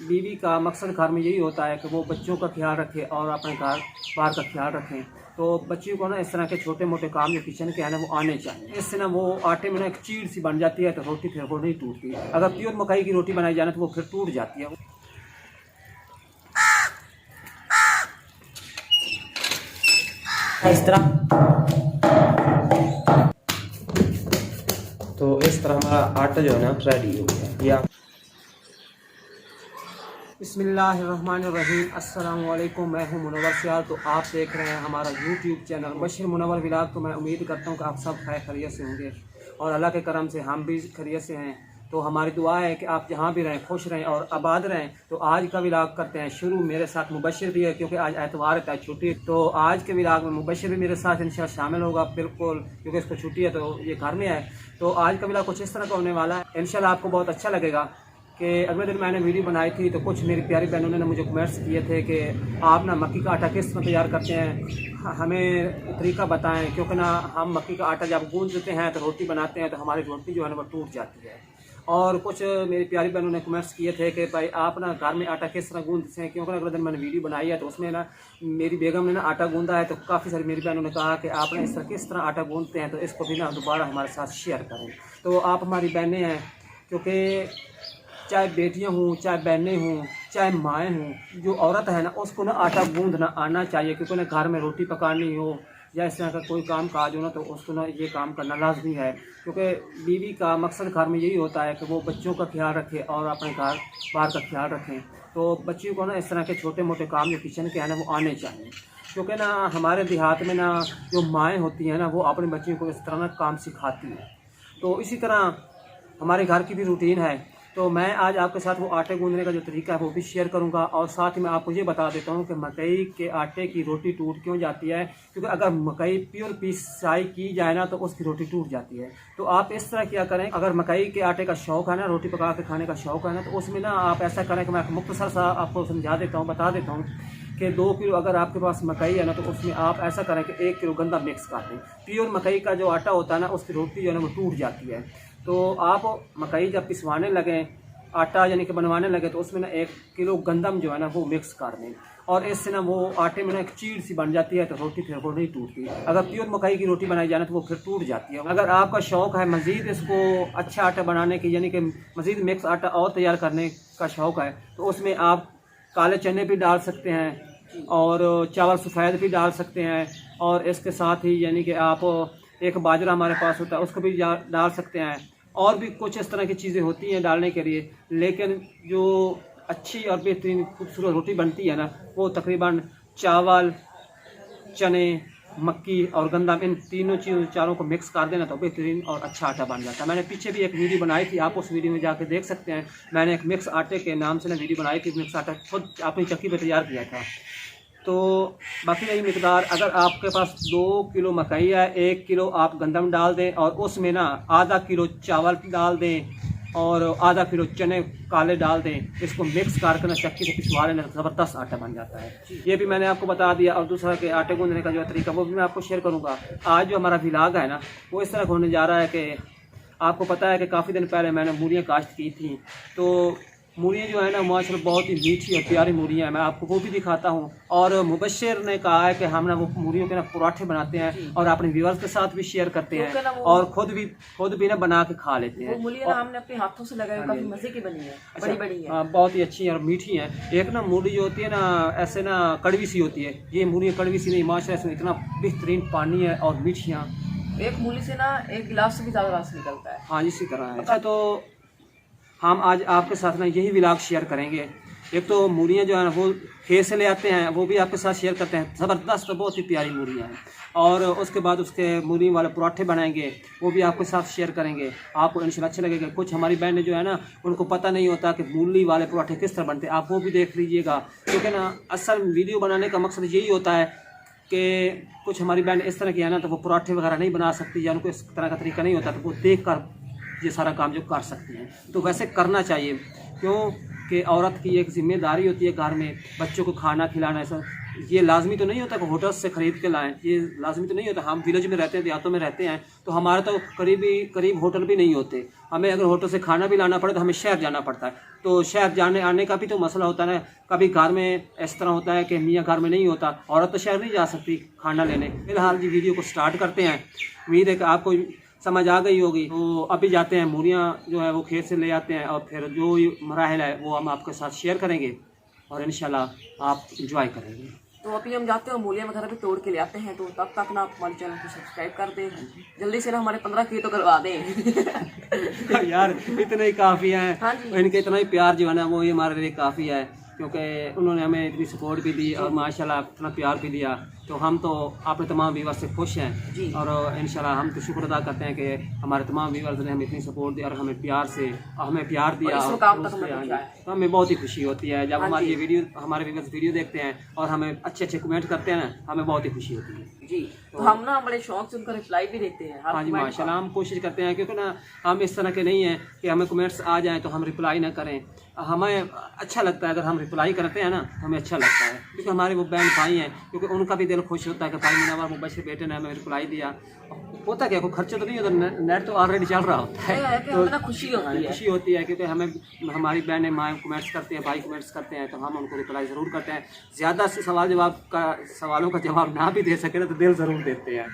बीवी का मकसद घर में यही होता है कि वो बच्चों का ख्याल रखे और अपने घर बार का ख्याल रखें। तो बच्चियों को ना इस तरह के छोटे मोटे काम जो किचन के हैं ना वो आने चाहिए। इससे ना वो आटे में ना एक चीड़ सी बन जाती है, तो रोटी फिर वो नहीं टूटती। अगर प्योर मकई की रोटी बनाई जाए ना तो वो फिर टूट जाती है। इस तरह तो इस तरह हमारा आटा जो है ना रेडी हो गया। या बिस्मिल्लाहिर्रहमानिर्रहीम, अस्सलाम वालेकुम। मैं हूं मुनव्वर सियाल। तो आप देख रहे हैं हमारा YouTube channel Bashir Munawwar vlog. तो मैं उम्मीद करता हूं कि आप सब खैरियत से होंगे और अल्लाह के करम से हम भी खैरियत से हैं। तो हमारी दुआ है कि आप जहां भी रहें खुश रहें और आबाद रहें। तो आज का व्लॉग करते हैं शुरू। मेरे साथ मुबशिर भी है क्योंकि आज एतवार है, छुट्टी। तो आज के व्लॉग में मुबशिर भी मेरे साथ इंशाल्लाह शामिल होगा बिल्कुल, क्योंकि इसको छुट्टी है तो ये घर में है। तो आज का व्लॉग कुछ इस तरह का होने वाला है। इंशाल्लाह आपको बहुत अच्छा लगेगा। कि अगले दिन मैंने वीडियो बनाई थी तो कुछ मेरी प्यारी बहनों ने मुझे कमेंट्स किए थे कि आप ना मक्की का आटा किस तरह तैयार करते हैं, हमें तरीका बताएं। क्योंकि ना हम मक्की का आटा जब गूंद देते हैं तो रोटी बनाते हैं तो हमारी रोटी जो है ना वो टूट जाती है। और कुछ मेरी प्यारी बहनों ने कमेंट्स किए थे कि भाई आप ना घर में आटा किस तरह गूंदते हैं। क्योंकि अगले दिन मैंने वीडियो बनाई है तो उसमें ना मेरी बेगम ने ना आटा गूंदा है। तो काफ़ी सारी मेरी बहनों ने कहा कि आप ना इस तरह किस तरह आटा गूंदते हैं, तो इसको भी ना दोबारा हमारे साथ शेयर करें। तो आप हमारी बहनें हैं, क्योंकि चाहे बेटियां हों, चाहे बहनें हों, चाहे माएँ हों, जो औरत है ना उसको ना आटा गूंदना आना चाहिए। क्योंकि ना घर में रोटी पकानी हो या इस तरह का कोई काम काज हो ना तो उसको ना ये काम करना लाजमी है। क्योंकि बीवी का मकसद घर में यही होता है कि वो बच्चों का ख्याल रखे और अपने घर बार का ख्याल रखें। तो बच्चियों को ना इस तरह के छोटे मोटे काम जो किचन के हैं ना वो आने चाहिए। क्योंकि ना हमारे देहात में ना जो माएँ होती हैं ना वो अपने बच्चियों को इस तरह ना काम सिखाती हैं। तो इसी तरह हमारे घर की भी रूटीन है। तो मैं आज आपके साथ वो आटे गूंदने का जो तरीका है वो भी शेयर करूंगा। और साथ ही मैं आपको ये बता देता हूँ कि मकई के आटे की रोटी टूट क्यों जाती है। क्योंकि अगर मकई प्योर पिसाई की जाए ना तो उसकी रोटी टूट जाती है। तो आप इस तरह क्या करें, अगर मकई के आटे का शौक़ है ना, रोटी पका के खाने का शौक़ है ना, तो उसमें ना आप ऐसा करें कि मैं मुख्तसर सा आपको समझा देता हूँ, बता देता हूँ कि 2 किलो अगर आपके पास मकई है ना तो उसमें आप ऐसा करें कि 1 किलो गंदा मिक्स कर दें। प्योर मकई का जो आटा होता है ना उसकी रोटी जो है ना वो टूट जाती है। तो आप मकई जब पिसवाने लगें, आटा यानी कि बनवाने लगे, तो उसमें ना 1 किलो गंदम जो है ना वो मिक्स कर दें। और इससे ना वो आटे में ना एक चीड़ सी बन जाती है, तो रोटी फिर वो नहीं टूटती। अगर प्योर मकई की रोटी बनाई जाए ना तो वो फिर टूट जाती है। अगर आपका शौक़ है मज़ीद इसको अच्छा आटा बनाने की, यानी कि मज़ीद मिक्स आटा और तैयार करने का शौक़ है, तो उसमें आप काले चने भी डाल सकते हैं और चावल सफ़ेद भी डाल सकते हैं। और इसके साथ ही यानी कि आप एक बाजरा हमारे पास होता है उसको भी डाल सकते हैं। और भी कुछ इस तरह की चीज़ें होती हैं डालने के लिए। लेकिन जो अच्छी और बेहतरीन खूबसूरत रोटी बनती है ना वो तकरीबन चावल, चने, मक्की और गंदम, इन तीनों चारों को मिक्स कर देना तो बेहतरीन और अच्छा आटा बन जाता है। मैंने पीछे भी एक वीडियो बनाई थी, आप उस वीडियो में जाकर देख सकते हैं। मैंने एक मिक्स आटे के नाम से ना वीडियो बनाई थी। मिक्स आटा खुद अपनी चक्की पर तैयार किया था। तो बाकी यही मिकदार, अगर आपके पास 2 किलो मकई है, 1 किलो आप गंदम डाल दें और उसमें ना आधा किलो चावल डाल दें और आधा किलो चने काले डाल दें। इसको मिक्स करके ना चक्की से पिसवा लेना, ज़बरदस्त आटा बन जाता है। ये भी मैंने आपको बता दिया। और दूसरा कि आटे गूंदने का जो तरीका वो भी मैं आपको शेयर करूँगा। आज जो हमारा व्लॉग है ना वो इस तरह होने जा रहा है कि आपको पता है कि काफ़ी दिन पहले मैंने मूलियाँ काश्त की थी। तो मूलियाँ जो है ना माशाल्लाह बहुत ही मीठी और प्यारी मूलियाँ हैं। मैं आपको वो भी दिखाता हूँ। और मुबशिर ने कहा है कि हम ना वो मूलियों के ना पराठे बनाते हैं और अपने व्यूअर्स के साथ भी शेयर करते हैं और खुद भी ना बना के खा लेते हैं। मूलियाँ हमने अपने हाथों से लगाई, काफी मजे की बनी है। बड़ी बड़ी है, बहुत ही अच्छी है और मीठी हैं। एक ना मूली जो होती है ना ऐसे ना कड़वी सी होती है, ये मूली कड़वी सी नहीं, माशाल्लाह इसमें इतना बेहतरीन पानी है और मीठियाँ। एक मूली से ना 1 गिलास से भी ज्यादा रस निकलता है। हाँ इसी तरह है। अच्छा, तो हम आज आपके साथ ना यही व्लॉग शेयर करेंगे। एक तो मूलियाँ जो है ना वो खेत से ले आते हैं, वो भी आपके साथ शेयर करते हैं। ज़बरदस्त बहुत ही प्यारी मूलियाँ हैं। और उसके बाद उसके मूली वाले पराठे बनाएंगे, वो भी आपके साथ शेयर करेंगे। आपको इंशाल्लाह अच्छा लगेगा। कुछ हमारी बहनें जो है ना उनको पता नहीं होता कि मूली वाले पराठे किस तरह बनते हैं, आप वो भी देख लीजिएगा। क्योंकि ना असल वीडियो बनाने का मकसद यही होता है कि कुछ हमारी बहन इस तरह की है ना तो वो पराठे वगैरह नहीं बना सकती या उनको इस तरह का तरीका नहीं होता, तो वो देख कर ये सारा काम जो कर सकती हैं। तो वैसे करना चाहिए, क्योंकि औरत की एक जिम्मेदारी होती है घर में बच्चों को खाना खिलाना। ऐसा ये लाजमी तो नहीं होता कि होटल से ख़रीद के लाएं, ये लाजमी तो नहीं होता। हम विलेज में रहते हैं, देहातों में रहते हैं, तो हमारे तो करीब होटल भी नहीं होते। हमें अगर होटल से खाना भी लाना पड़े तो हमें शहर जाना पड़ता है। तो शहर जाने आने का भी तो मसला होता है। कभी घर में इस तरह होता है कि मियाँ घर में नहीं होता, औरत तो शहर नहीं जा सकती खाना लेने। फिलहाल जी वीडियो को स्टार्ट करते हैं। उम्मीद है कि आपको समझ आ गई होगी। तो अभी जाते हैं, मूलियाँ जो है वो खेत से ले आते हैं और फिर जो मराहल है वो हम आपके साथ शेयर करेंगे और इंशाल्लाह आप इंजॉय करेंगे। तो अभी हम जाते हैं और मूलियाँ वगैरह भी तोड़ के ले आते हैं। तो तब तक ना आप हमारे चैनल को सब्सक्राइब कर दें, जल्दी से ना हमारे 15 की तो करवा दें। यार इतने ही काफ़ी हैं। हाँ जी। इनके इतना ही प्यार जो है ना वो ही हमारे लिए काफ़ी है, क्योंकि उन्होंने हमें इतनी सपोर्ट भी दी और माशाल्लाह इतना प्यार भी दिया। तो हम तो अपने तमाम व्यूअर्स से खुश हैं जी। और इंशाल्लाह हम तो शुक्र अदा करते हैं कि हमारे तमाम व्यूअर्स ने हमें इतनी सपोर्ट दी और हमें प्यार से हमें प्यार दिया और इस और मुकाम तक उससे हमें पहुंचाया। तो हमें बहुत ही खुशी होती है जब हाँ हमारी जी। ये वीडियो हमारे व्यूअर्स वीडियो देखते हैं और हमें अच्छे अच्छे कमेंट करते हैं ना, हमें बहुत ही खुशी होती है जी। तो हम ना बड़े शौक से उनका रिप्लाई भी देते हैं। हाँ जी माशाल्लाह। हम कोशिश करते हैं क्योंकि ना हम इस तरह के नहीं हैं कि हमें कमेंट्स आ जाएं तो हम रिप्लाई ना करें। हमें अच्छा लगता है अगर हम रिप्लाई करते हैं ना, हमें अच्छा लगता है, क्योंकि हमारे वो बहन भाई हैं, क्योंकि उनका भी दिल खुश होता है कि भाई मुनव्वर मुबश्शिर बेटे ने हमें रिप्लाई दिया। होता क्या, कोई खर्चा तो नहीं होता, नेट तो ऑलरेडी चल रहा होता है, तो ना खुशी होती है। खुशी होती है क्योंकि हमें हमारी बहनें माँ कमेंट्स करते हैं, भाई कमेंट्स करते हैं, तो हम उनको रिप्लाई ज़रूर करते हैं। ज़्यादा से सवालों का जवाब ना भी दे सके ना तो दिल ज़रूर देते हैं।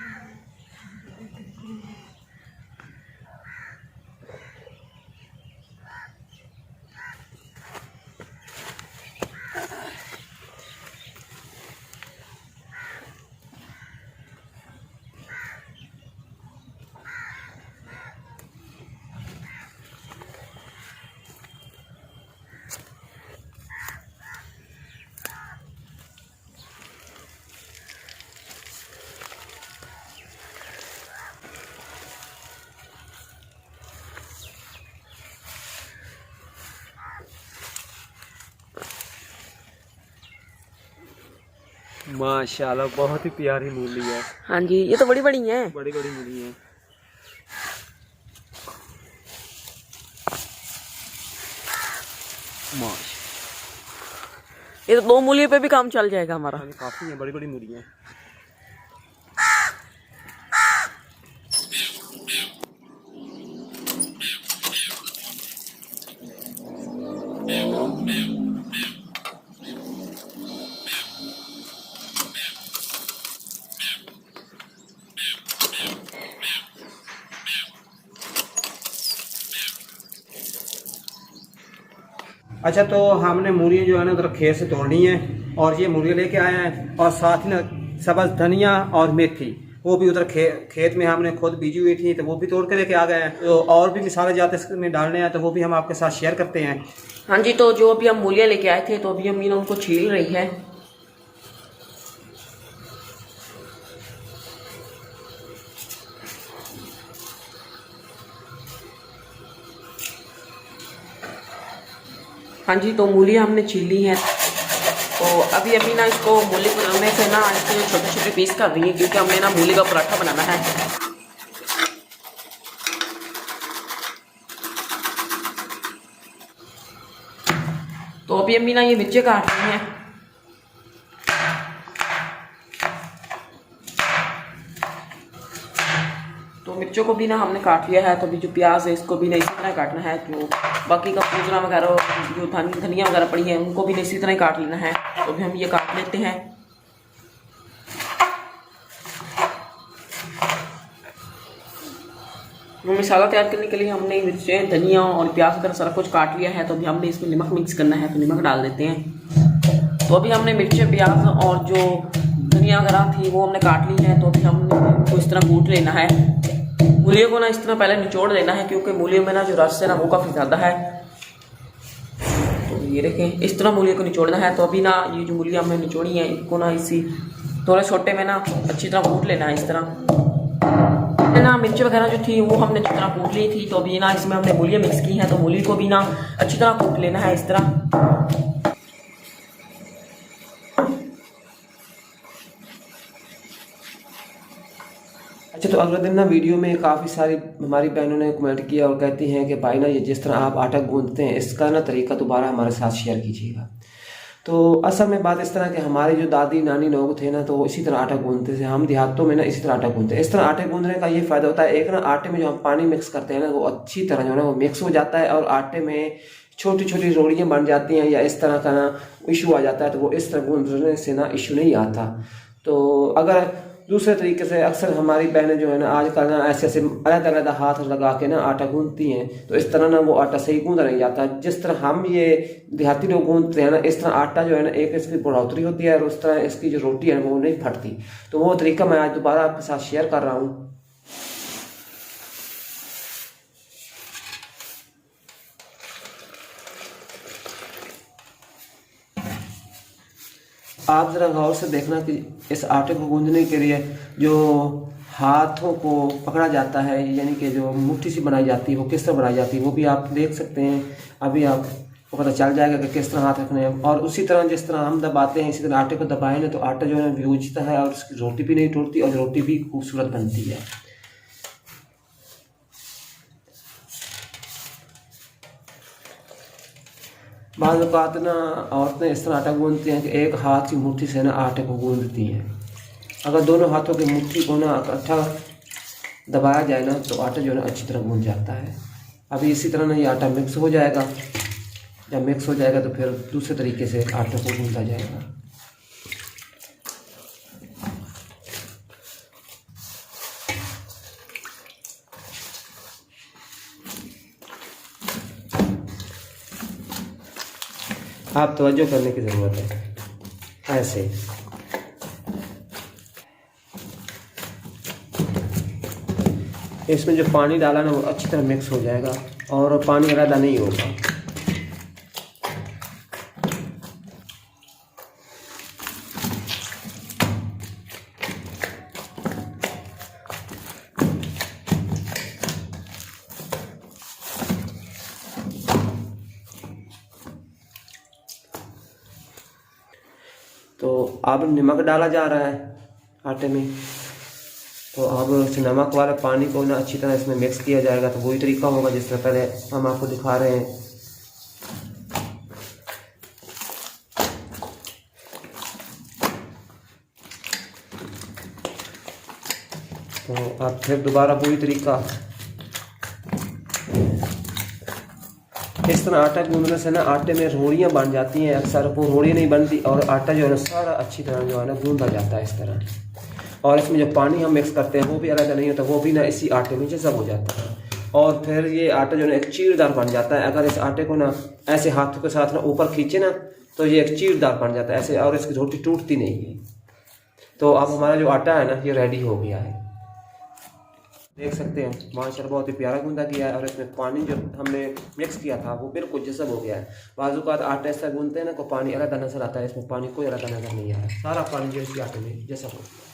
माशाल्लाह बहुत ही प्यारी मूली है। हाँ जी, ये तो बड़ी बड़ी हैं। बड़ी बड़ी मूली है। ये तो 2 मूलियों पे भी काम चल जाएगा हमारा। काफ़ी है, बड़ी बड़ी मूली है। अच्छा, तो हमने मूली जो है ना उधर खेत से तोड़नी है और ये मूली लेके आए हैं और साथ ही ना सब्ज़ धनिया और मेथी वो भी उधर खेत में हमने खुद बीजी हुई थी, तो वो भी तोड़ के लेके आ गए हैं। तो और भी मिसाले जाते इसमें डालने हैं तो वो भी हम आपके साथ शेयर करते हैं। हाँ जी, तो जो अभी हम मूलियाँ लेके आए थे तो अभी अम्मी ने उनको छील रही है। हाँ जी, तो मूलियाँ हमने छील ली हैं। तो अभी अभी ना इसको मूली बनाने से ना इसके छोटे छोटे पीस कर रही है, क्योंकि हमने ना मूली का पराठा बनाना है। तो अभी अम्मी ना ये मिर्चें काट रही हैं। तो मिर्चों को भी ना हमने काट लिया है। तो अभी जो प्याज है इसको भी ना इसी तरह काटना है। तो बाकी का पूजना वगैरह जो धनिया वगैरह पड़ी है उनको भी इसी तरह काट लेना है। तो अभी हम ये काट लेते हैं। मसाला तैयार करने के लिए हमने मिर्चें, धनिया और प्याज वगैरह सारा कुछ काट लिया है। तो अभी हमने इसमें नमक मिक्स करना है, तो नमक डाल देते हैं। तो अभी हमने मिर्चें, प्याज और जो धनिया वगैरह थी वो हमने काट ली है। तो अभी हमने इनको इस तरह कूट लेना है। मूलियों को ना इस तरह पहले निचोड़ लेना है, क्योंकि मूलियों में ना जो रस है ना वो काफ़ी ज़्यादा है। तो ये देखें, इस तरह मूलियों को निचोड़ना है। तो अभी ना ये जो मूलियाँ हमने निचोड़ी हैं इनको ना इसी थोड़े छोटे में ना अच्छी तरह कूट लेना है। इस तरह ना मिर्च वगैरह जो थी वो हमने अच्छी तरह कूट ली थी। तो अभी ना इसमें हमने मूलियाँ मिक्स की हैं। तो मूली को भी ना अच्छी तरह कूट लेना है इस तरह। अच्छा, तो अगले दिन ना वीडियो में काफ़ी सारी हमारी बहनों ने कमेंट किया और कहती हैं कि भाई ना ये जिस तरह आप आटा गूंदते हैं इसका ना तरीका दोबारा हमारे साथ शेयर कीजिएगा। तो असल में बात इस तरह के हमारे जो दादी नानी लोग थे ना, तो वो इसी तरह आटा गूंदते थे। हम देहातों में ना इसी तरह आटा गूंदते हैं। इस तरह आटे गूंदने का ये फायदा होता है, एक ना आटे में जो हम पानी मिक्स करते हैं ना, वो अच्छी तरह जो है ना वो मिक्स हो जाता है और आटे में छोटी छोटी रोड़ियाँ बन जाती हैं या इस तरह का ना इशू आ जाता है। तो वो इस तरह गूंदने से ना इशू नहीं आता। तो अगर दूसरे तरीके से अक्सर हमारी बहनें जो है ना आजकल ना ऐसे ऐसे अलग अलग हाथ लगा के ना आटा गूंदती हैं, तो इस तरह ना वो आटा सही गूंदा नहीं जाता। जिस तरह हम ये देहाती लोग गूंदते हैं ना, इस तरह आटा जो है ना एक इसकी बढ़ोतरी होती है और उस तरह इसकी जो रोटी है वो नहीं फटती। तो वो तरीका मैं आज दोबारा आपके साथ शेयर कर रहा हूँ। आप ज़रा गौर से देखना कि इस आटे को गूंदने के लिए जो हाथों को पकड़ा जाता है, यानी कि जो मुट्ठी सी बनाई जाती है, वो किस तरह बनाई जाती है वो भी आप देख सकते हैं। अभी आपको पता चल जाएगा कि किस तरह हाथ रखने हैं। और उसी तरह जिस तरह हम दबाते हैं, इसी तरह आटे को दबाएं ना, तो आटा जो है भूंजता है और उसकी रोटी भी नहीं टूटती और रोटी भी खूबसूरत बनती है। बाज़ औक़ात ना औरतें इस तरह आटा गूंदती हैं कि एक हाथ की मुट्ठी से ना आटे को गूंदती हैं। अगर दोनों हाथों की मुट्ठी को ना इकट्ठा दबाया जाए ना, तो आटा जो है ना अच्छी तरह गूंद जाता है। अभी इसी तरह ना ये आटा मिक्स हो जाएगा। जब मिक्स हो जाएगा तो फिर दूसरे तरीके से आटे को गूंदा जाएगा। आप तवज्जो करने की ज़रूरत है। ऐसे इसमें जो पानी डाला ना वो अच्छी तरह मिक्स हो जाएगा और पानी ज़्यादा नहीं होगा। तो अब नमक डाला जा रहा है आटे में। तो अब इस नमक वाले पानी को ना अच्छी तरह इसमें मिक्स किया जाएगा। तो वही तरीका होगा जिस तरह पहले हम आपको दिखा रहे हैं। तो अब फिर दोबारा वही तरीका, इस तरह आटा गूंदने से ना आटे में रोड़ियाँ बन जाती हैं। अक्सर वो रोड़ी नहीं बनती और आटा जो है ना सारा अच्छी तरह जो है ना गूंदा जाता है इस तरह। और इसमें जो पानी हम मिक्स करते हैं वो भी अलग नहीं होता, वो भी ना इसी आटे में जज़ब हो जाता है। और फिर ये आटा जो है ना एक चीरदार बन जाता है। अगर इस आटे को ना ऐसे हाथों के साथ ना ऊपर खींचे ना, तो ये एक चीरदार बन जाता है ऐसे, और इसकी रोटी टूटती नहीं है। तो अब हमारा जो आटा है ना ये रेडी हो गया है। देख सकते हैं माशाल्लाह बहुत ही प्यारा गूंदा किया है। और इसमें पानी जो हमने मिक्स किया था वो बिल्कुल जज़ब हो गया है। बाजू का आटा ऐसा गूंदते हैं ना को पानी अलग नज़र आता है, इसमें पानी कोई अलग नज़र नहीं आया, सारा पानी जो इस आटे में जज़ब हो गया।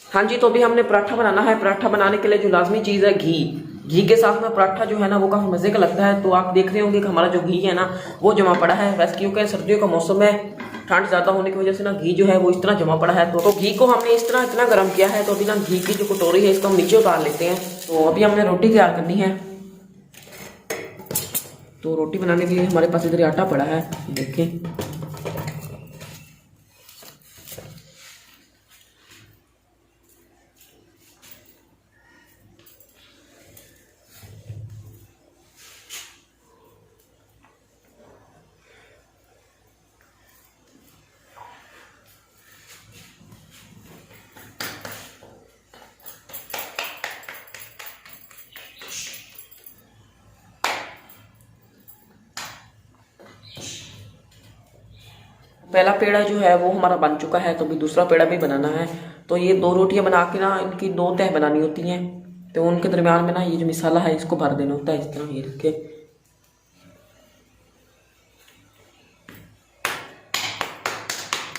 हाँ जी, तो अभी हमने पराठा बनाना है। पराठा बनाने के लिए जो लाजमी चीज़ है घी के साथ में पराठा जो है ना वो काफ़ी मज़े का लगता है। तो आप देख रहे होंगे कि हमारा जो घी है ना वो जमा पड़ा है। वैसे क्योंकि सर्दियों का मौसम है, ठंड ज़्यादा होने की वजह से ना घी जो है वो इस तरह जमा पड़ा है। तो घी को हमने इस तरह इतना गर्म किया है। तो अभी ना घी की जो कटोरी है इसको हम नीचे उतार लेते हैं। तो अभी हमने रोटी तैयार करनी है। तो रोटी बनाने के लिए हमारे पास इधर आटा पड़ा है, देखें। पहला पेड़ा जो है वो हमारा बन चुका है। तो अभी दूसरा पेड़ा भी बनाना है। तो ये 2 रोटियां बना के ना इनकी 2 तह बनानी होती हैं। तो उनके दरमियान में ना ये जो मसाला है इसको भर देना होता है इस तरह, ये रखे।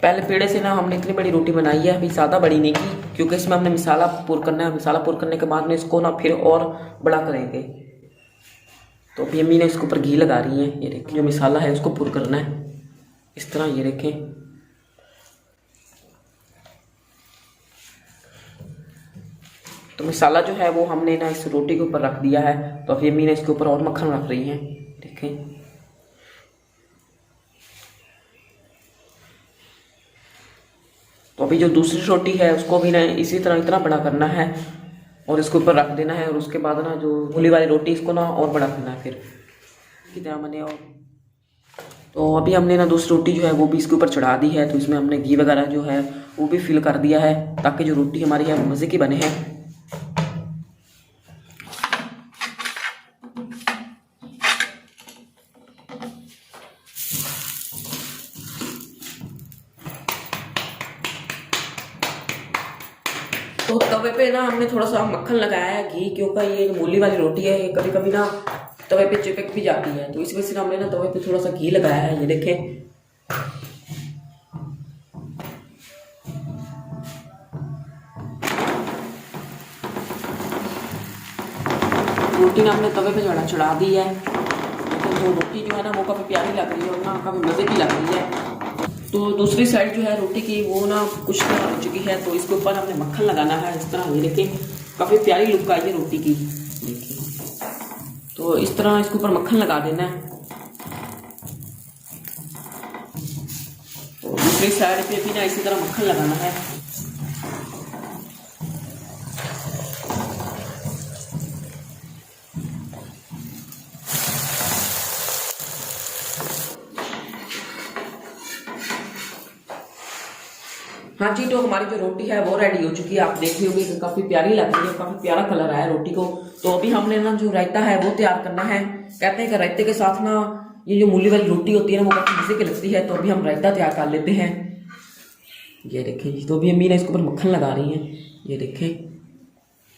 पहले पेड़े से ना हमने इतनी बड़ी रोटी बनाई है, अभी ज़्यादा बड़ी नहीं की, क्योंकि इसमें हमने मसाला पुर करना है। मसाला पुर करने के बाद में इसको ना फिर और बड़ा करेंगे। तो अभी अम्मी ने इसके ऊपर घी लगा रही है। ये देखिए जो मसाला है उसको पुर करना है इस तरह, ये रखें। तो मसाला जो है वो हमने ना इस रोटी के ऊपर रख दिया है। तो अभी अम्मी ने इसके ऊपर और मक्खन रख रही है, देखें। तो अभी जो दूसरी रोटी है उसको भी ना इसी तरह इतना बड़ा करना है और इसके ऊपर रख देना है, और उसके बाद ना जो मूली वाली रोटी इसको ना और बड़ा करना है फिर कितना बने। और तो अभी हमने ना दूसरी रोटी जो है वो भी इसके ऊपर चढ़ा दी है, तो इसमें हमने घी वगैरह जो है वो भी फिल कर दिया है ताकि जो रोटी हमारी है मज़े की बने हैं। तो तवे पे ना हमने थोड़ा सा मक्खन लगाया है, घी, क्योंकि ये मूली वाली रोटी है ये कभी कभी ना तवे पे चिपक भी जाती है, तो इस वजह से हमने ना तवे पे थोड़ा सा घी लगाया है। ये देखें, रोटी ना हमने तवे पे चढ़ा दी है। तो जो रोटी जो है ना वो काफ़ी प्यारी लग रही है और ना काफ़ी मज़े की लग रही है। तो दूसरी साइड जो है रोटी की वो ना कुछ हो चुकी है, तो इसके ऊपर हमने मक्खन लगाना है इस तरह। ये देखिए काफ़ी प्यारी लुक आई है रोटी की, देखिए। तो इस तरह इसके ऊपर मक्खन लगा देना है। तो दूसरी साइड पे भी ना इसी तरह मक्खन लगाना है। हाँ जी, तो हमारी जो रोटी है वो रेडी हो चुकी है। आप देख रहे होंगे काफ़ी प्यारी लग रही है, काफ़ी प्यारा कलर आया रोटी को। तो अभी हमने ना जो रायता है वो तैयार करना है। कहते हैं कि रायते के साथ ना ये जो मूली वाली रोटी होती है ना वो काफ़ी मज़े की लगती है, तो अभी हम रायता तैयार कर लेते हैं। ये देखें जी, तो अभी अम्मी ने इसके ऊपर मक्खन लगा रही है। ये देखें,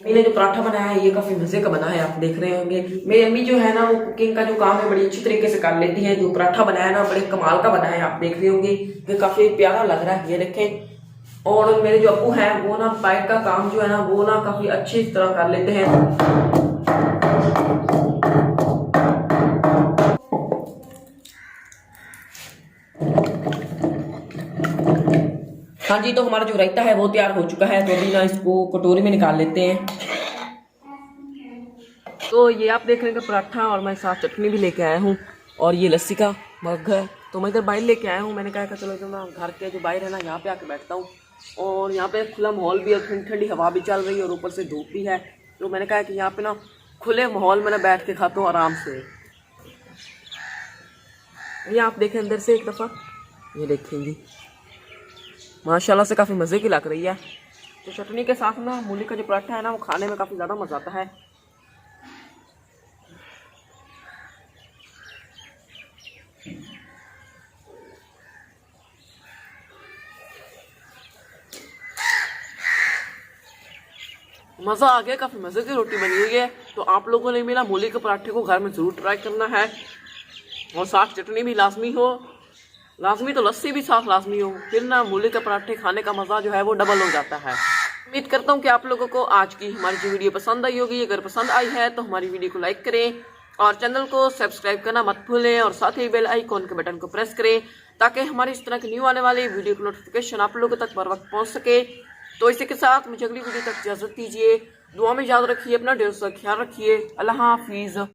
अम्मी ने जो पराठा बनाया है ये काफ़ी मज़े का बना है, आप देख रहे होंगे। मेरी अम्मी जो है ना वो कुकिंग का जो काम है बड़ी अच्छी तरीके से कर लेती है। जो पराठा बनाया ना बड़े कमाल का बना है, आप देख रहे होंगे, ये काफ़ी प्यारा लग रहा है। ये देखें, और मेरे जो अब्बू हैं वो ना पाइप का काम जो है ना वो ना काफी अच्छी तरह कर लेते हैं। हाँ जी, तो हमारा जो रायता है वो तैयार हो चुका है, तो अभी ना इसको कटोरी में निकाल लेते हैं। तो ये आप देख रहे हैं कि पराठा और मैं साथ चटनी भी लेके आया हूँ, और ये लस्सी का मग है। तो मैं इधर बाहर लेके आया हूँ। मैंने कहा चलो इधर ना घर के जो बाहर है ना यहाँ पे आके बैठता हूँ, और यहाँ पे खुला माहौल भी है, ठंडी ठंडी हवा भी चल रही है और ऊपर से धूप भी है। तो मैंने कहा कि यहाँ पे ना खुले माहौल में ना बैठ के खाता हूँ आराम से। ये आप देखें अंदर से एक दफ़ा, ये देखेंगी माशाल्लाह से काफ़ी मज़े की लग रही है। तो चटनी के साथ ना मूली का जो पराठा है ना वो खाने में काफ़ी ज़्यादा मज़ा आता है। मज़ा आ गया, काफ़ी मज़े की रोटी बनी हुई है। तो आप लोगों ने मेरा मूली के पराठे को घर में ज़रूर ट्राई करना है, और साथ चटनी भी लाजमी हो, लाजमी तो लस्सी भी साथ लाजमी हो, फिर ना मूली के पराठे खाने का मज़ा जो है वो डबल हो जाता है। उम्मीद करता हूँ कि आप लोगों को आज की हमारी जो वीडियो पसंद आई होगी। अगर पसंद आई है तो हमारी वीडियो को लाइक करें और चैनल को सब्सक्राइब करना मत भूलें, और साथ ही बेल आइकॉन के बटन को प्रेस करें ताकि हमारी इस तरह की न्यू आने वाली वीडियो की नोटिफिकेशन आप लोगों तक बर वक्त पहुँच सके। तो इसी के साथ मुझे अगली वीडियो तक इजाज़त दीजिए। दुआ में याद रखिए, अपना ढेर सारा ख्याल रखिए। अल्लाह हाफिज़।